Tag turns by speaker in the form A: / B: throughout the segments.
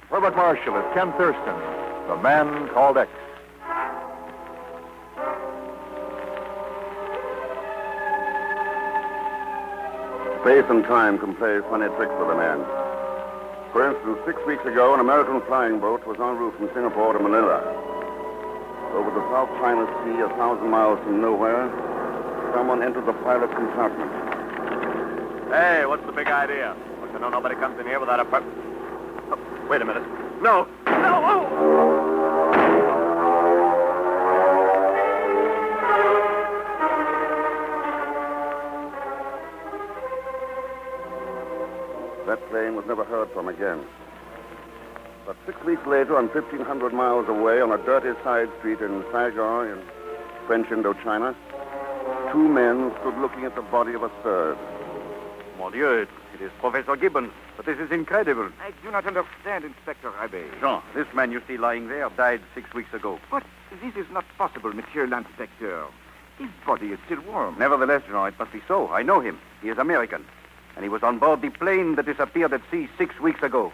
A: Herbert Marshall as Ken Thurston, the man called X.
B: Space and time can play funny tricks with a man. For instance, 6 weeks ago, an American flying boat was en route from Singapore to Manila. Over the South China Sea, 1,000 miles from nowhere, someone entered the pilot's compartment.
A: Hey, what's the big idea? Want to know nobody comes in here without a wait a minute. No! No! Oh!
B: That plane was never heard from again. But 6 weeks later, on 1,500 miles away, on a dirty side street in Saigon, in French Indochina, two men stood looking at the body of a third.
A: Mon Dieu, it is Professor Gibbons. But this is incredible.
C: I do not understand, Inspector Abbe.
A: Jean, this man you see lying there died 6 weeks ago.
C: But this is not possible, Monsieur l'Inspecteur. His body is still warm.
A: Nevertheless, Jean, it must be so. I know him. He is American. And he was on board the plane that disappeared at sea 6 weeks ago.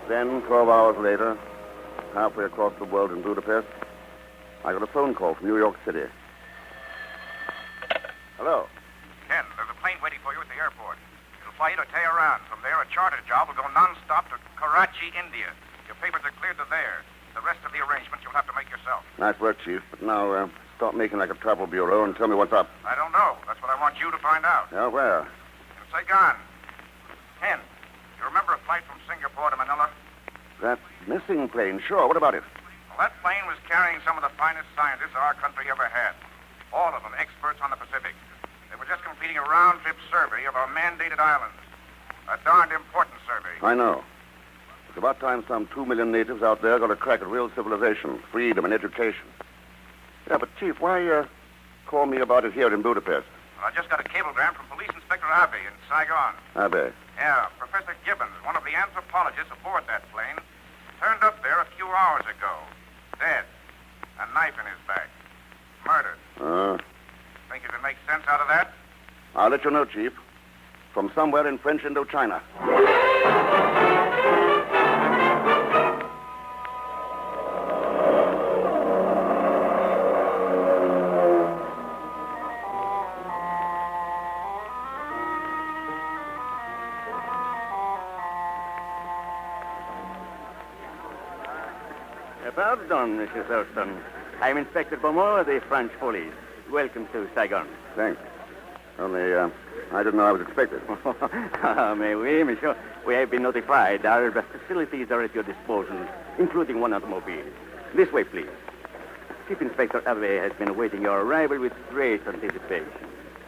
B: Then, 12 hours later, halfway across the world in Budapest, I got a phone call from New York City. Hello.
D: Ken, there's a plane waiting for you at the airport. It'll fly you to Tehran. From there, a charter job will go non-stop to Karachi, India. Your papers are cleared to there. The rest of the arrangements you'll have to make yourself.
B: Nice work, Chief. But now, stop making like a travel bureau and tell me what's up.
D: I don't know. That's what I want you to find out.
B: Yeah, where?
D: In Saigon. Ken, you remember a flight from Singapore to Manila?
B: That missing plane, sure. What about it?
D: Well, that plane was carrying some of the finest scientists our country ever had. All of them experts on the Pacific. They were just completing a round-trip survey of our mandated islands. A darned important survey.
B: I know. It's about time some 2 million natives out there got a crack at real civilization, freedom, and education. Yeah, but, Chief, why call me about it here in Budapest?
D: Well, I just got a cablegram from Police Inspector Abbe in Saigon.
B: Abbe.
D: Yeah, Professor Gibbons, one of the anthropologists aboard that plane, turned up there a few hours ago. Dead. A knife in his back. Murdered. Think you can make sense out of that?
B: I'll let you know, Chief. From somewhere in French Indochina.
E: Pardon, Monsieur Thurston. I'm Inspector Beaumont of the French police. Welcome to Saigon.
B: Thanks. Only, I didn't know I was expected.
E: Mais oui, monsieur. We have been notified. Our facilities are at your disposal, including one automobile. This way, please. Chief Inspector Abbe has been awaiting your arrival with great anticipation.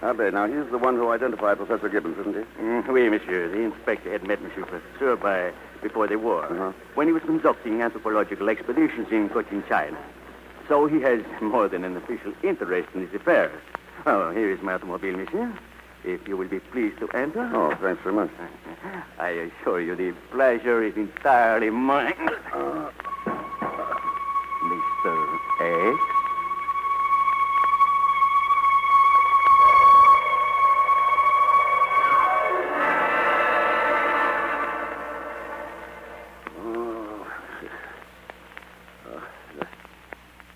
B: Abbe, now, he's the one who identified Professor Gibbons, isn't he?
E: Oui, monsieur. The inspector had met Monsieur Professor before the war, when he was conducting anthropological expeditions in Cochin, China. So he has more than an official interest in his affairs. Oh, here is my automobile, monsieur. If you will be pleased to enter.
B: Oh, thanks very much.
E: I assure you the pleasure is entirely mine. Mr. X?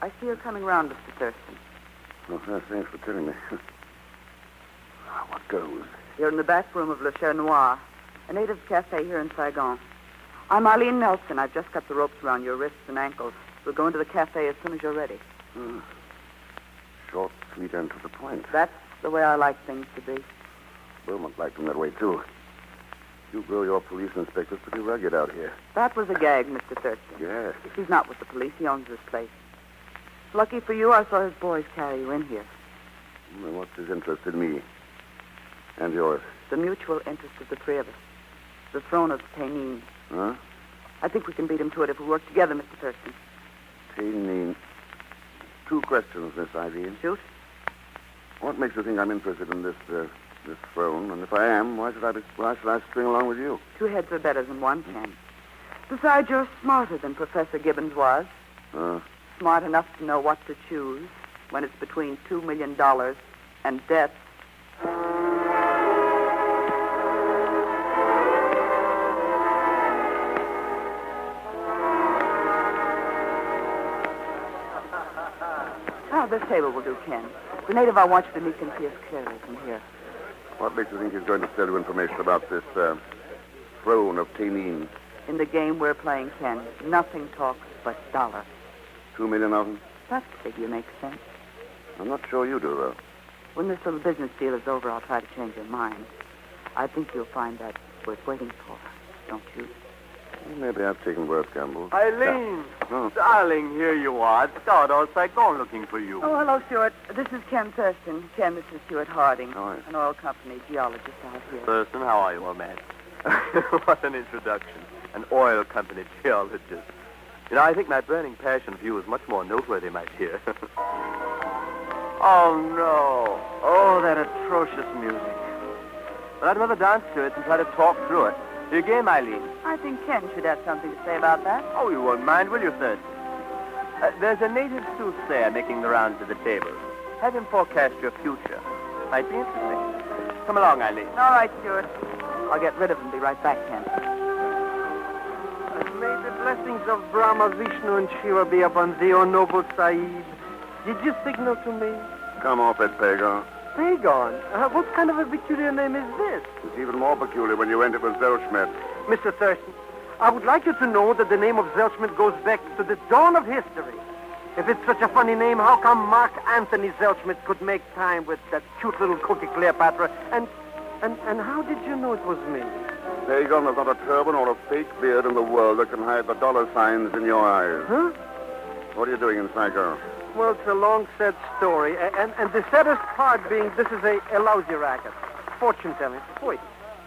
F: I see you're coming round, Mr. Thurston.
B: Oh, thanks for telling me. What goes?
F: You're in the back room of Le Cher Noir, a native cafe here in Saigon. I'm Arlene Nelson. I've just cut the ropes around your wrists and ankles. We'll go into the cafe as soon as you're ready.
B: Short, sweet, and to the point.
F: That's the way I like things to be.
B: Beaumont liked them that way, too. You grow your police inspectors pretty rugged out here.
F: That was a gag, Mr. Thurston.
B: Yes.
F: He's not with the police. He owns this place. Lucky for you, I saw his boys carry you in here.
B: Well, what's his interest in me? And yours?
F: The mutual interest of the three of us. The throne of Tayh.
B: Huh?
F: I think we can beat him to it if we work together, Mr. Thurston.
B: Tayh. 2 questions, Miss Irene.
F: Shoot.
B: What makes you think I'm interested in this throne? And if I am, why should I string along with you?
F: 2 heads are better than one, Ken. Besides, you're smarter than Professor Gibbons was. Smart enough to know what to choose when it's between $2 million and death. This table will do, Ken. The native I want you to meet can see us clearly from here.
B: What makes you think he's going to sell you information about this throne of Tayh?
F: In the game we're playing, Ken, nothing talks but dollar.
B: 2 million of them?
F: That figure makes sense.
B: I'm not sure you do, though.
F: When this little business deal is over, I'll try to change your mind. I think you'll find that worth waiting for, don't you?
B: Well, maybe I've taken worse gambles.
E: Eileen!
B: Oh.
E: Darling, here you are. Stardust Saigon looking for you.
F: Oh, hello, Stuart. This is Ken Thurston. Ken, this is Stuart Harding,
B: Oh, yes.
F: an oil company geologist out here.
E: Thurston, how are you, old man? What an introduction. An oil company geologist. You know, I think my burning passion for you is much more noteworthy, my dear. Oh, no. Oh, that atrocious music. Well, I'd rather dance to it and try to talk through it. You game, Eileen?
F: I think Ken should have something to say about that.
E: Oh, you won't mind, will you, Thurston? There's a native soothsayer making the rounds of the table. Have him forecast your future. Might be interesting. Come along, Eileen.
F: All right, Stuart. I'll get rid of him and be right back, Ken.
G: May the blessings of Brahma, Vishnu, and Shiva be upon thee, O noble Sahib. Did you signal to me?
B: Come off it, Pagan.
G: Pagan? What kind of a peculiar name is this?
B: It's even more peculiar when you end it with Zelschmidt.
G: Mr. Thurston, I would like you to know that the name of Zelschmidt goes back to the dawn of history. If it's such a funny name, how come Mark Anthony Zelschmidt could make time with that cute little cookie Cleopatra? And how did you know it was me?
B: Pagan, there's not a turban or a fake beard in the world that can hide the dollar signs in your eyes.
G: Huh?
B: What are you doing in Saigon?
G: Well, it's a long, sad story. And the saddest part being this is a lousy racket. Fortune-telling. Wait,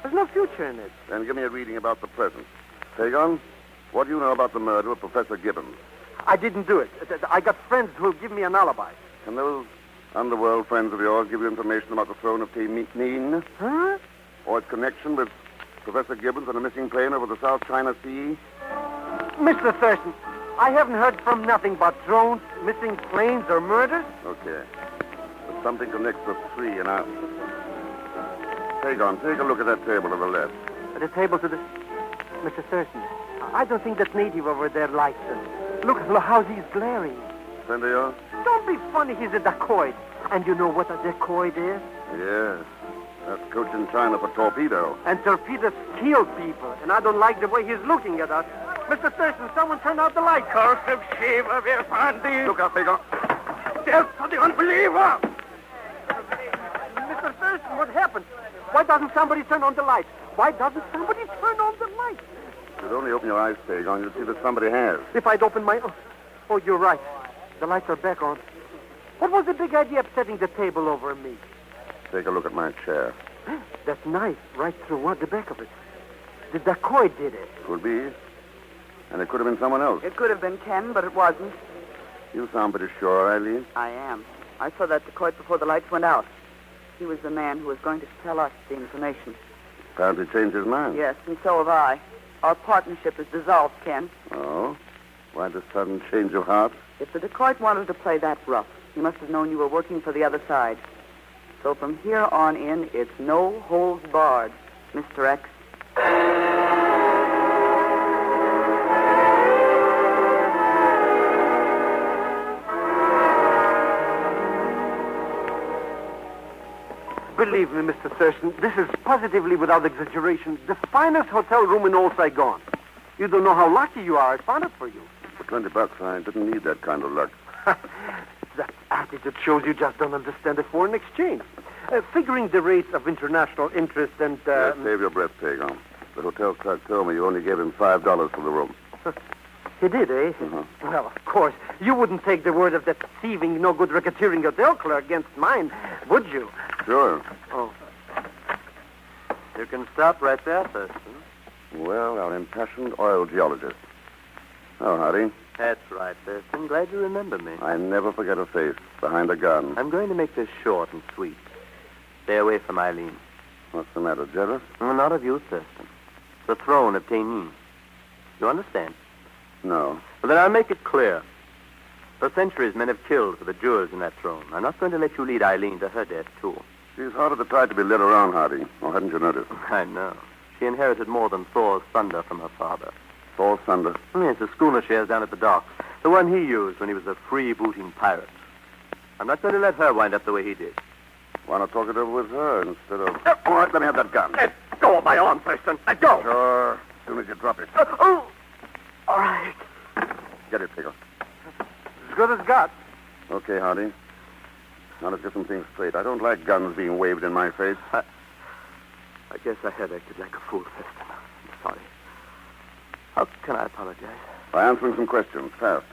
G: there's no future in it.
B: Then give me a reading about the present. Pagan, what do you know about the murder of Professor Gibbons?
G: I didn't do it. I got friends who'll give me an alibi.
B: Can those underworld friends of yours give you information about the throne of Tayh?
G: Huh?
B: Or its connection with Professor Gibbons and a missing plane over the South China Sea?
G: Mr. Thurston, I haven't heard from nothing but drones, missing planes, or murders.
B: Okay. But something connects the three, and Pagan, take a look at that table to the left.
G: At the table to the... Mr. Thurston, I don't think that native over there likes us. Look how he's glaring.
B: Friend of yours?
G: Don't be funny, he's a dacoit. And you know what a dacoit is?
B: Yes. That's coach in China for torpedo.
G: And torpedoes kill people, and I don't like the way he's looking at us. Mr. Thurston, someone turn out the light. Curse of Shiva, we'll find thee.
B: Look out, Pagan.
G: Death to the unbeliever! Mr. Thurston, what happened? Why doesn't somebody turn on the light? Why doesn't somebody turn on the light?
B: You'd only open your eyes, Pagan. You'd see that somebody has.
G: If I'd opened my... Oh, you're right. The lights are back on. What was the big idea of setting the table over me?
B: Take a look at my chair.
G: That knife right through the back of it. The dacoit did it.
B: Could be. And it could have been someone else.
F: It could have been Ken, but it wasn't.
B: You sound pretty sure, Eileen.
F: I am. I saw that dacoit before the lights went out. He was the man who was going to tell us the information.
B: Apparently changed his mind.
F: Yes, and so have I. Our partnership is dissolved, Ken.
B: Oh? Why this sudden change of heart?
F: If the dacoit wanted to play that rough, he must have known you were working for the other side. So from here on in, it's no holds barred, Mr. X.
G: Believe me, Mr. Thurston, this is positively, without exaggeration, the finest hotel room in all Saigon. You don't know how lucky you are. I found it for you.
B: For $20, I didn't need that kind of luck.
G: That attitude shows you just don't understand the foreign exchange. Figuring the rates of international interest and...
B: Save your breath, Pagan. The hotel clerk told me you only gave him $5 for the room.
G: He did, eh?
B: Uh-huh.
G: Well, of course. You wouldn't take the word of that thieving, no good racketeering hotel clerk against mine, would you?
B: Sure.
G: Oh.
E: You can stop right there, Thurston.
B: Well, our impassioned oil geologist. Oh, howdy.
E: That's right, Thurston. Glad you remember me.
B: I never forget a face behind a gun.
E: I'm going to make this short and sweet. Stay away from Eileen.
B: What's the matter, jealous?
E: Not of you, Thurston. The throne of Tayh. You understand?
B: No.
E: Well, then I'll make it clear. For centuries, men have killed for the jewels in that throne. I'm not going to let you lead Eileen to her death, too.
B: She's harder to try to be led around, Hardy. Or hadn't you noticed?
E: I know. She inherited more than Thor's thunder from her father.
B: Thor's thunder?
E: Yes, the schooner she has down at the docks. The one he used when he was a freebooting pirate. I'm not going to let her wind up the way he did.
B: Why not talk it over with her instead of... All right, let me have that gun.
G: Let go of my arm, Thurston. Let go.
B: Sure, as soon as you drop it.
G: Oh! All right.
B: Get it, Pickle.
G: As good as got.
B: Okay, Hardy. Now let's get some things straight. I don't like guns being waved in my face.
E: I guess I have acted like a fool, Thurston. I'm sorry. How can I apologize?
B: By answering some questions, fast.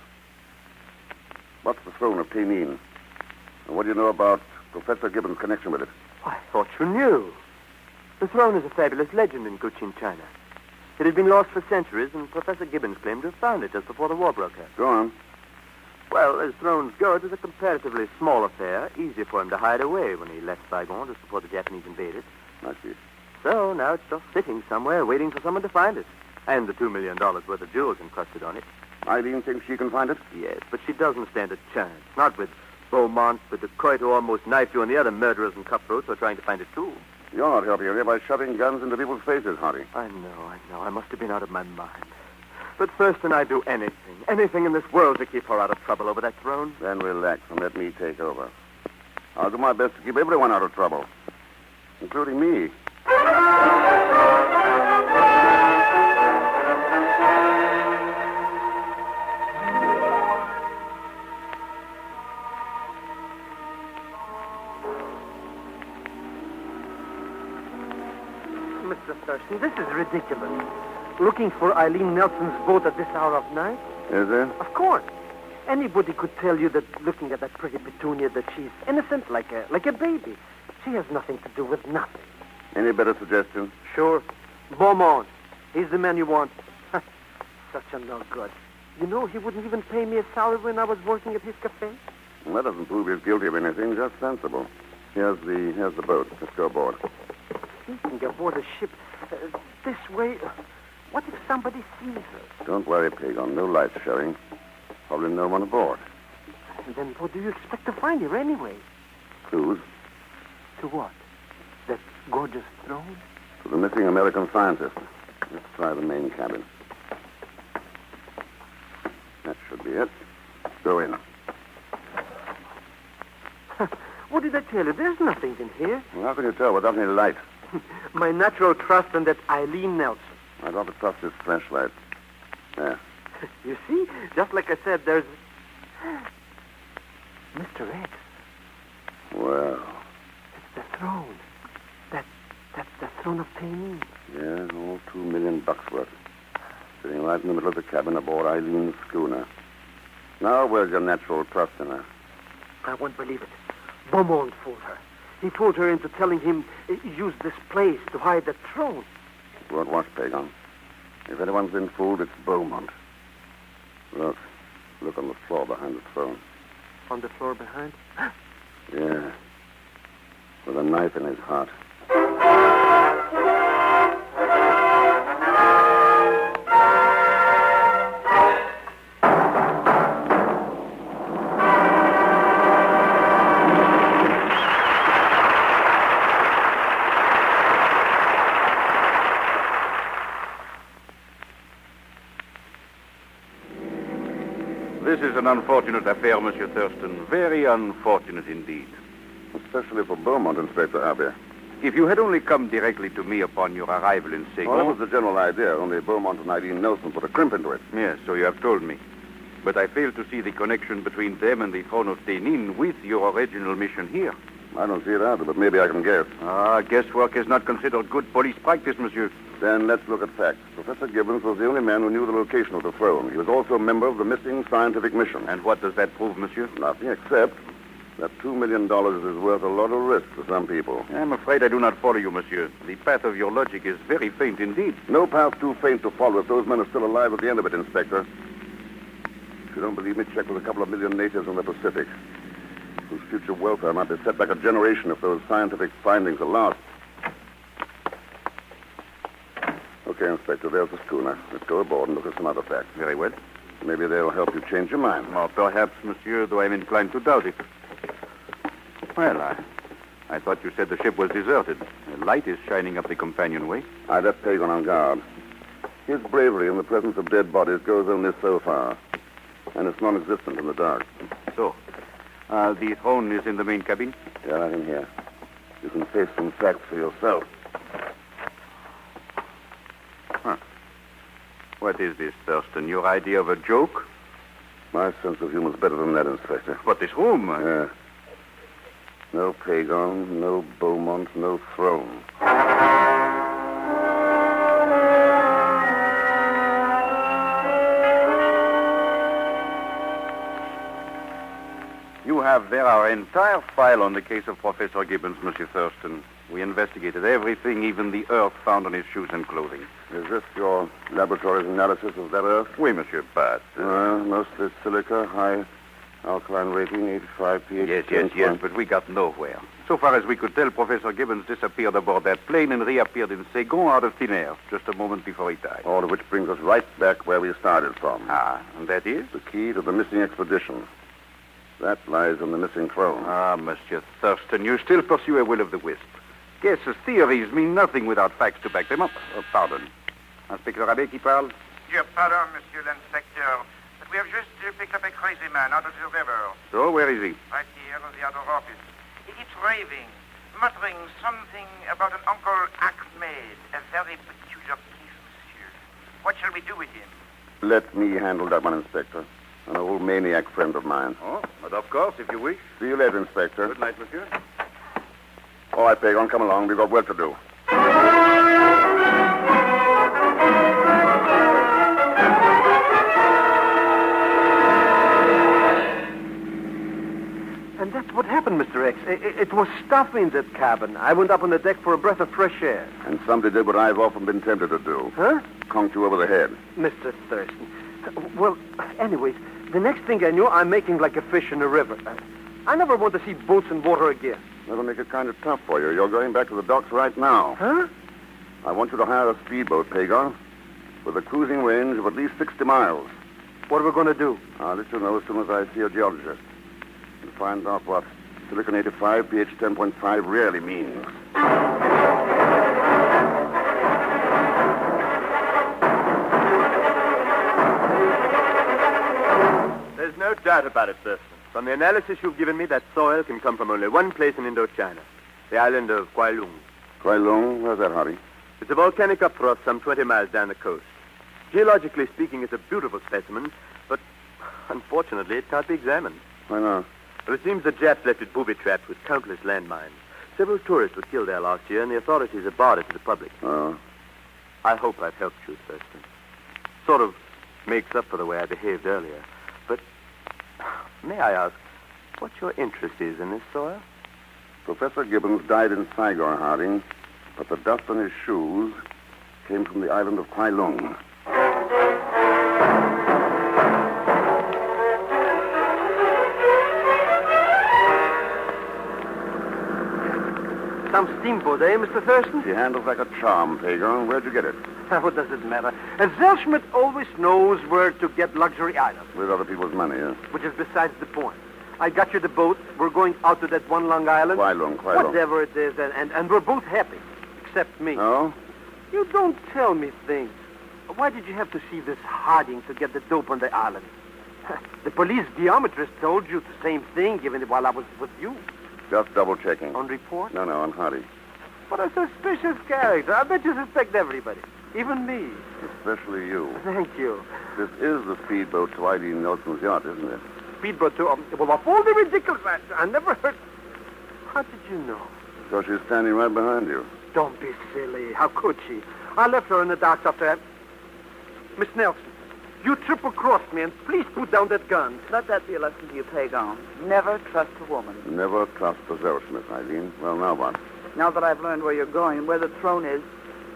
B: What's the throne of Tayh? And what do you know about Professor Gibbons' connection with it?
E: I thought you knew. The throne is a fabulous legend in Cochin, China. It had been lost for centuries, and Professor Gibbons claimed to have found it just before the war broke out.
B: Go on.
E: Well, as thrones go, it was a comparatively small affair, easy for him to hide away when he left Saigon just before the Japanese invaded.
B: I see.
E: So now it's just sitting somewhere waiting for someone to find it. And the $2 million worth of jewels encrusted on it.
B: Eileen thinks she can find it?
E: Yes, but she doesn't stand a chance. Not with Beaumont, the dacoit who almost knifed you, and the other murderers and cutthroats who are trying to find it too.
B: You're not helping her by shoving guns into people's faces, Hardy.
E: I know. I must have been out of my mind. But Thurston, I'd do anything in this world to keep her out of trouble over that throne.
B: Then relax and let me take over. I'll do my best to keep everyone out of trouble, including me.
G: Mr. Thurston, this is ridiculous. Looking for Eileen Nelson's boat at this hour of night?
B: Is there?
G: Of course. Anybody could tell you that looking at that pretty petunia that she's innocent like a baby. She has nothing to do with nothing.
B: Any better suggestion?
G: Sure. Beaumont. He's the man you want. Such a no good. You know, he wouldn't even pay me a salary when I was working at his cafe.
B: Well, that doesn't prove he's guilty of anything, just sensible. Here's the boat. Let's go aboard.
G: Sneaking aboard a ship this way. What if somebody sees her?
B: Don't worry, Pagon. No lights showing. Probably no one aboard.
G: And then what do you expect to find here anyway?
B: Clues
G: To what? That gorgeous throne?
B: to the missing American scientist. Let's try the main cabin. That should be it. Go in.
G: What did I tell you? There's nothing in here.
B: Well, how can you tell without any light?
G: My natural trust in that Eileen Nelson.
B: I'd rather trust this flashlight. There.
G: You see? Just like I said, there's... Mr. X.
B: Well,
G: It's the throne. That's the throne of Tayh.
B: yeah, all $2 million worth. Sitting right in the middle of the cabin aboard Eileen's schooner. Now, where's your natural trust in her?
G: I won't believe it. Beaumont fooled her. He fooled her into telling him use this place to hide the throne.
B: Won't watch, Pagon. If anyone's been fooled, it's Beaumont. Look on the floor behind the throne.
G: On the floor behind?
B: Yeah, with a knife in his heart.
H: This is an unfortunate affair, Monsieur Thurston. Very unfortunate indeed.
B: Especially for Beaumont, Inspector Harvey.
H: If you had only come directly to me upon your arrival in Saigon...
B: Well, that was the general idea. Only Beaumont and Eileen Nelson put a crimp into it.
H: Yes, so you have told me. But I fail to see the connection between them and the throne of Tayh with your original mission here.
B: I don't see it either, but maybe I can guess.
H: Guesswork is not considered good police practice, monsieur.
B: Then let's look at facts. Professor Gibbons was the only man who knew the location of the throne. He was also a member of the missing scientific mission.
H: And what does that prove, monsieur?
B: Nothing except that $2 million is worth a lot of risk to some people.
H: I'm afraid I do not follow you, monsieur. The path of your logic is very faint indeed.
B: No path too faint to follow if those men are still alive at the end of it, Inspector. If you don't believe me, check with a couple of million natives in the Pacific, whose future welfare might be set back a generation if those scientific findings are lost. Okay, Inspector, there's the schooner. Let's go aboard and look at some other facts.
H: Very well.
B: Maybe they'll help you change your mind.
H: Or perhaps, monsieur, though I'm inclined to doubt it. Well, I thought you said the ship was deserted. A light is shining up the companionway.
B: I left Pagan on guard. His bravery in the presence of dead bodies goes only so far, and it's non-existent in the dark.
H: So, The throne is in the main cabin.
B: Yeah, right in here. You can face some facts for yourself.
H: What is this, Thurston? Your idea of a joke?
B: My sense of humor's better than that, Inspector.
H: But this room...
B: Yeah. No Pagon, no Beaumont, no throne.
H: You have there our entire file on the case of Professor Gibbons, Monsieur Thurston. We investigated everything, even the earth found on his shoes and clothing.
B: Is this your laboratory's analysis of that earth?
H: Oui, Monsieur, but...
B: Mostly silica, high alkaline rating, 85 pH.
H: Yes, but we got nowhere. So far as we could tell, Professor Gibbons disappeared aboard that plane and reappeared in Saigon out of thin air, just a moment before he died.
B: All of which brings us right back where we started from.
H: And that is?
B: The key to the missing expedition. That lies in the missing throne.
H: Monsieur Thurston, you still pursue a will-o'-the-wisp. Guesses, theories mean nothing without facts to back them up. Pardon. Inspector Abbé qui parle?
D: Dear pardon, Monsieur l'Inspecteur, but we have just picked up a crazy man out of the river.
H: So, where is he?
D: Right here in the other office. He keeps raving, muttering something about an Uncle Ahmed, a very peculiar case, monsieur. What shall we do with him?
B: Let me handle that one, Inspector. An old maniac friend of mine.
H: Oh, but of course, if you wish.
B: See you later, Inspector.
H: Good night, Monsieur.
B: All right, Pagon, come along. We've got work to do.
G: And that's what happened, Mr. X. It was stuffy in that cabin. I went up on the deck for a breath of fresh air.
B: And somebody did what I've often been tempted to do.
G: Huh?
B: Conked you over the head.
G: Mr. Thurston. Well, anyways, the next thing I knew, I'm making like a fish in a river. I never want to see boats in water again.
B: That'll make it kind of tough for you. You're going back to the docks right now.
G: Huh?
B: I want you to hire a speedboat, Pagon, with a cruising range of at least 60 miles.
G: What are we going to do?
B: I'll let you know as soon as I see a geologist. And find out what silicon 85, pH 10.5 really means.
A: There's no doubt about it, Thurston. From the analysis you've given me, that soil can come from only one place in Indochina, the island of Kwai Lung.
B: Kwai Lung? Where's that, Hardy?
A: It's a volcanic upthrust some 20 miles down the coast. Geologically speaking, it's a beautiful specimen, but unfortunately, it can't be examined.
B: Why not?
A: Well, it seems the Japs left it booby-trapped with countless landmines. Several tourists were killed there last year, and the authorities have barred it to the public.
B: Oh?
A: I hope I've helped you, Thurston. Sort of makes up for the way I behaved earlier. But may I ask what your interest is in this soil?
B: Professor Gibbons died in Saigon, Harding, but the dust on his shoes came from the island of Kwai Lung.
G: Some steamboat, eh, Mr. Thurston?
B: He handles like a charm, Pagon. Where'd you get it?
G: What does it matter? And Zellschmidt always knows where to get luxury items.
B: With other people's money, huh?
G: Which is besides the point. I got you the boat. We're going out to that one Long Island.
B: Kwai Lung.
G: Whatever it is, and we're both happy. Except me.
B: Oh?
G: You don't tell me things. Why did you have to see this Harding to get the dope on the island? The police geometrist told you the same thing, given it while I was with you.
B: Just double-checking.
G: On report?
B: No, on Hardy.
G: What a suspicious character. I bet you suspect everybody. Even me.
B: Especially you.
G: Thank you.
B: This is the speedboat to Eileen Nelson's yacht, isn't it?
G: Speedboat to... well, of all the ridiculous... I never heard... How did you know?
B: So she's standing right behind you.
G: Don't be silly. How could she? I left her in the docks after that. Miss Nelson, you triple-crossed me, and please put down that gun.
F: Let that be a lesson to you, Pagon. Never trust a woman.
B: Never trust the Zellschmidt, Eileen. Well, now what?
F: Now that I've learned where you're going and where the throne is,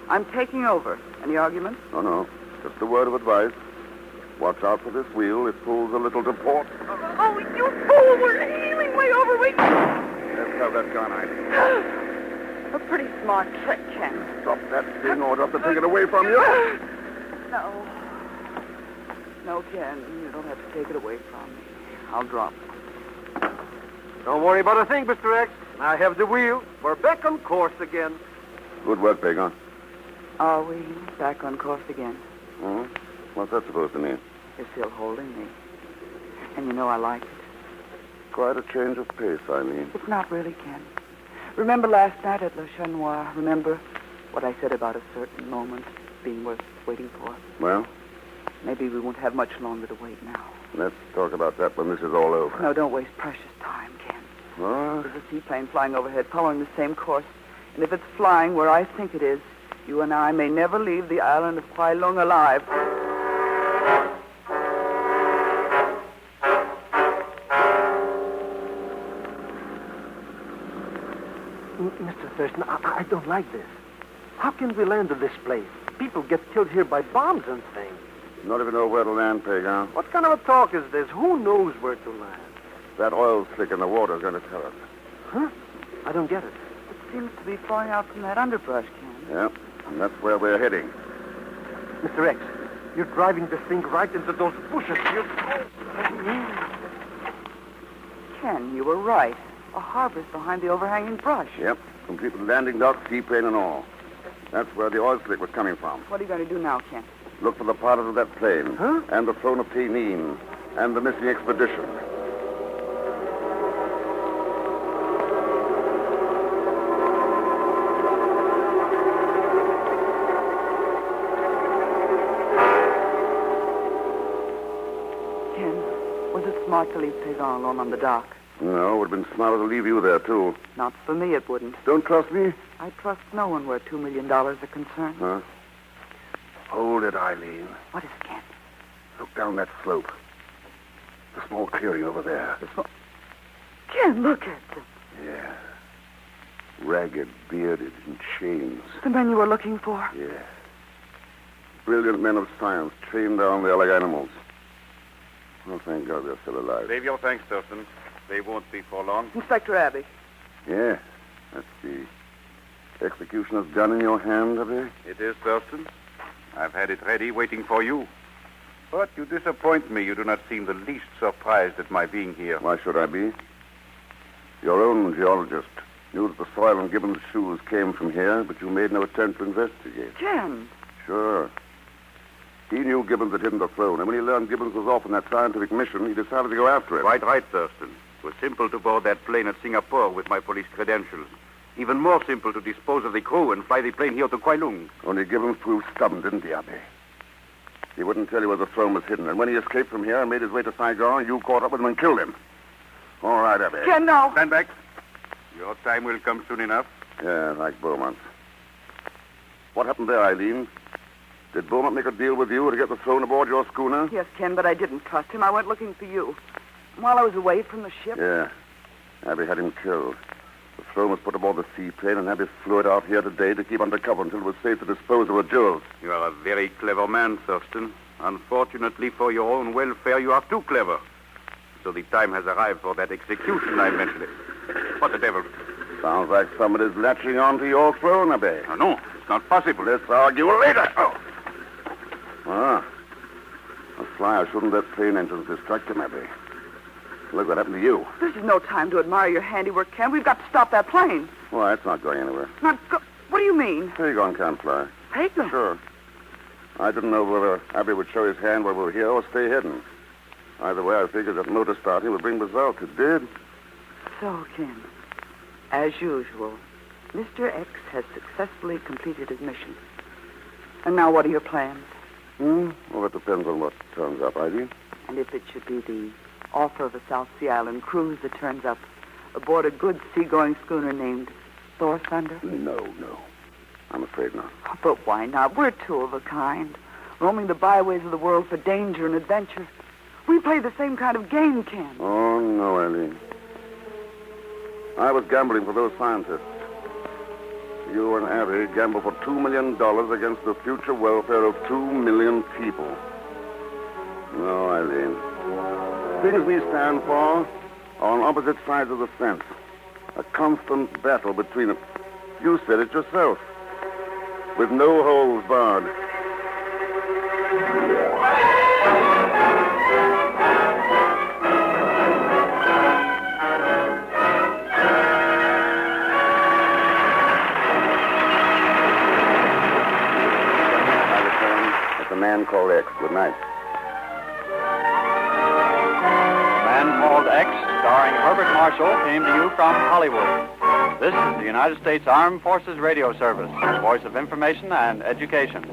F: I'm taking over. Any arguments?
B: Oh, no. Just a word of advice. Watch out for this wheel. It pulls a little to port.
F: Oh, you fool! We're heeling way over.
B: Let's have that gun, Eileen.
F: A pretty smart trick, Ken.
B: Drop that thing or I'll have to take it away from you.
F: No. No, Ken. You don't have to take it away from me. I'll drop it.
G: Don't worry about a thing, Mr. X. I have the wheel. We're back on course again.
B: Good work, Pagon.
F: Are we back on course again?
B: Hmm? What's that supposed to mean?
F: You're still holding me. And you know I like it.
B: quite a change of pace, Eileen.
F: It's not really, Ken. Remember last night at Le Chanois? Remember what I said about a certain moment being worth waiting for?
B: Well,
F: Maybe we won't have much longer to wait now.
B: let's talk about that when this is all over.
F: No, don't waste precious time, Ken.
B: What?
F: There's a seaplane flying overhead, following the same course. And if it's flying where I think it is, you and I may never leave the island of Kwai Lung alive.
G: Mr. Thurston, I don't like this. How can we land at this place? People get killed here by bombs and things.
B: Not even know where to land, Pagan.
G: What kind of a talk is this? Who knows where to land?
B: That oil slick in the water is going to tell us.
G: Huh? I don't get it.
F: It seems to be flowing out from that underbrush, Ken.
B: Yep, and that's where we're heading.
G: Mr. X, you're driving this thing right into those bushes.
F: Ken, you were right. A harbor's behind the overhanging brush.
B: Yep, complete with landing dock, seaplane, and all. That's where the oil slick was coming from.
F: What are you going to do now, Ken?
B: Look for the pilots of that plane.
G: Huh?
B: And the phone of Tayh and the missing expedition.
F: Ken, was it smart to leave Pagan alone on the dock?
B: No, it would have been smarter to leave you there, too.
F: Not for me, it wouldn't.
B: Don't trust me?
F: I trust no one where $2 million are concerned.
B: Huh? Hold it, Eileen.
F: What is it, Ken?
B: Look down that slope. The small clearing over there.
F: Ken, look at them.
B: Yeah. Ragged, bearded, in chains.
F: The men you were looking for.
B: Yeah. Brilliant men of science, trained down there like animals. Well, thank God they're still alive.
H: Save your thanks, Thurston. They won't be for long.
F: Inspector Abbey.
B: Yeah. That's the executioner's gun in your hand, Abbey?
H: It is, Thurston. I've had it ready, waiting for you. But you disappoint me. You do not seem the least surprised at my being here.
B: Why should I be? Your own geologist knew that the soil on Gibbons' shoes came from here, but you made no attempt to investigate.
F: Ken.
B: Sure. He knew Gibbons had hidden the throne, and when he learned Gibbons was off on that scientific mission, he decided to go after it.
H: Quite right, Thurston. It was simple to board that plane at Singapore with my police credentials. Even more simple to dispose of the crew and fly the plane here to Kwai Lung.
B: Only Gibbons proved stubborn, didn't he, Abbey? He wouldn't tell you where the throne was hidden, and when he escaped from here and made his way to Saigon, you caught up with him and killed him. All right, Abbey.
F: Ken, no.
H: Stand back. Your time will come soon enough.
B: Yeah, like Beaumont's. What happened there, Eileen? Did Beaumont make a deal with you to get the throne aboard your schooner?
F: Yes, Ken, but I didn't trust him. I went looking for you. While I was away from the ship...
B: Yeah. Abbey had him killed. The throne was put aboard the seaplane, and Abbey flew it out here today to keep under cover until it was safe to dispose of the jewels.
H: You are a very clever man, Thurston. Unfortunately for your own welfare, you are too clever. So the time has arrived for that execution I mentioned. What the devil?
B: Sounds like somebody's latching onto your throne, Abbey.
H: Oh, no, it's not possible.
B: Let's argue later. Oh. Ah. A flyer shouldn't let plane engines distract him, Abbey. Look what happened to you.
F: This is no time to admire your handiwork, Ken. We've got to stop that plane.
B: Why, it's not going anywhere.
F: Not go... What do you mean?
B: Pagan can't fly.
F: Pagan?
B: Sure. I didn't know whether Abbey would show his hand while we were here or stay hidden. Either way, I figured that motor starting would bring results. It did.
F: So, Ken, as usual, Mr. X has successfully completed his mission. And now what are your plans?
B: Well, it depends on what turns up, Eileen.
F: And if it should be the offer of a South Sea Island cruise that turns up aboard a good seagoing schooner named Thor Thunder?
B: No. I'm afraid not.
F: Oh, but why not? We're two of a kind, roaming the byways of the world for danger and adventure. We play the same kind of game, Ken.
B: Oh, no, Eileen. I was gambling for those scientists. You and Abbey gamble for $2 million against the future welfare of 2 million people. No, Eileen. Things we stand for are on opposite sides of the fence. A constant battle between them. You said it yourself. With no holds barred. I return at the Man Called X. Good night.
I: Man Called X, starring Herbert Marshall came to you from Hollywood. This is the United States Armed Forces Radio Service, voice of information and education.